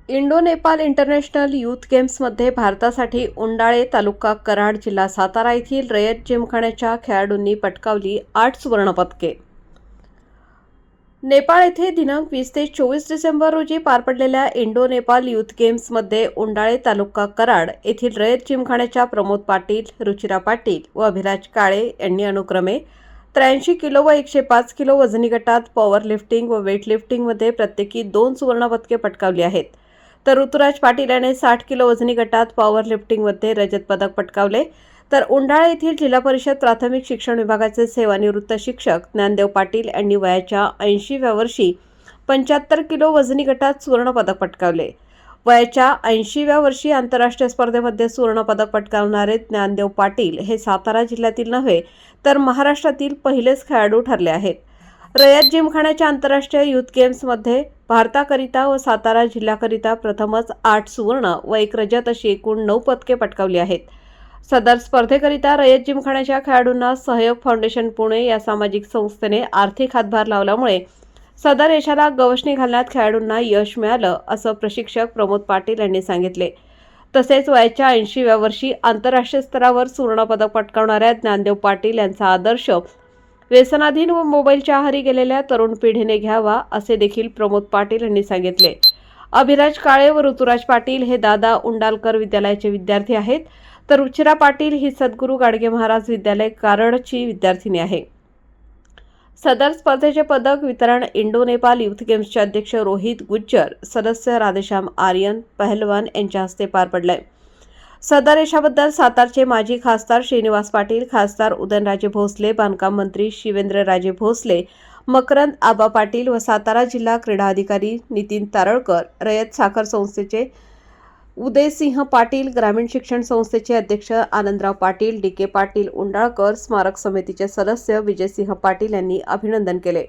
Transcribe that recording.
Indo Nepal international youth गेम्समध्ये भारतासाठी उंडाळे तालुका कराड जिल्हा सातारा येथील रयत जिमखान्याच्या खेळाडूंनी पटकावली 8 सुवर्णपदके। नेपाळ येथे दिनांक 20 ते 24 डिसेंबर रोजी पार पडलेल्या इंडो नेपाल यूथ गेम्समध्ये उंडाळे तालुका कराड येथील रयत जिमखान्याच्या प्रमोद पाटील, रुचिरा पाटील व अभिराज काळे यांनी अनुक्रमे 83 किलो व 105 किलो वजनी गटात पॉवर लिफ्टिंग व वेट लिफ्टिंगमध्ये प्रत्येकी 2 सुवर्णपदके पटकावली आहेत। तर ऋतुराज पाटील याने 60 किलो वजनी गटात पॉवर लिफ्टिंगमध्ये रजत पदक पटकावले। तर उंडाळे येथील जिल्हा परिषद प्राथमिक शिक्षण विभागाचे सेवानिवृत्त शिक्षक ज्ञानदेव पाटील यांनी वयाच्या 80व्या वर्षी 75 किलो वजनी गटात सुवर्ण पदक पटकावले। वयाच्या 80व्या वर्षी आंतरराष्ट्रीय स्पर्धेमध्ये सुवर्ण पदक पटकावणारे ज्ञानदेव पाटील हे सातारा जिल्ह्यातील नव्हे तर महाराष्ट्रातील पहिलेच खेळाडू ठरले आहेत। रयत जिमखान्याच्या आंतरराष्ट्रीय यूथ गेम्समध्ये भारताकरिता व सातारा जिल्ह्याकरिता प्रथमच 8 सुवर्ण व 1 रजत अशी एकूण 9 पदके पटकावली आहेत। सदर स्पर्धेकरिता रयत जिमखान्याच्या खेळाडूंना सहयोग फाउंडेशन पुणे या सामाजिक संस्थेने आर्थिक हातभार लावल्यामुळे सदर यशाला गवसणी घालण्यात खेळाडूंना यश मिळालं असं प्रशिक्षक प्रमोद पाटील यांनी सांगितले। तसेच वयाच्या 80व्या वर्षी आंतरराष्ट्रीय स्तरावर सुवर्णपदक पटकावणाऱ्या ज्ञानदेव पाटील यांचा आदर्श व्यसनाधीन व मोबाईलच्या आहारी गेलेल्या तरुण पिढीने घ्यावा असे देखील प्रमोद पाटील यांनी सांगितले। अभिराज काळे व ऋतुराज पाटील हे दादा उंडालकर विद्यालयाचे विद्यार्थी आहेत, तर रुचिरा पाटील ही सद्गुरू गाडगे महाराज विद्यालय कराडची विद्यार्थिनी आहे। सदर स्पर्धेचे पदक वितरण इंडो नेपाल यूथ गेम्सचे अध्यक्ष रोहित गुज्जर, सदस्य राधेश्याम आर्यन पहलवान यांच्या हस्ते पार पडले। सदर यशाबद्दल सातारचे माजी खासदार श्रीनिवास पाटील, खासदार उदयनराजे भोसले, बांधकाम मंत्री शिवेंद्रराजे भोसले, मकरंद आबा पाटील व सातारा जिल्हा क्रीडा अधिकारी नितीन तारळकर, रयत साखर संस्थेचे उदयसिंह पाटील, ग्रामीण शिक्षण संस्थेचे अध्यक्ष आनंदराव पाटील, डी के पाटील, उंडाळकर स्मारक समितीचे सदस्य विजयसिंह पाटील यांनी अभिनंदन केले।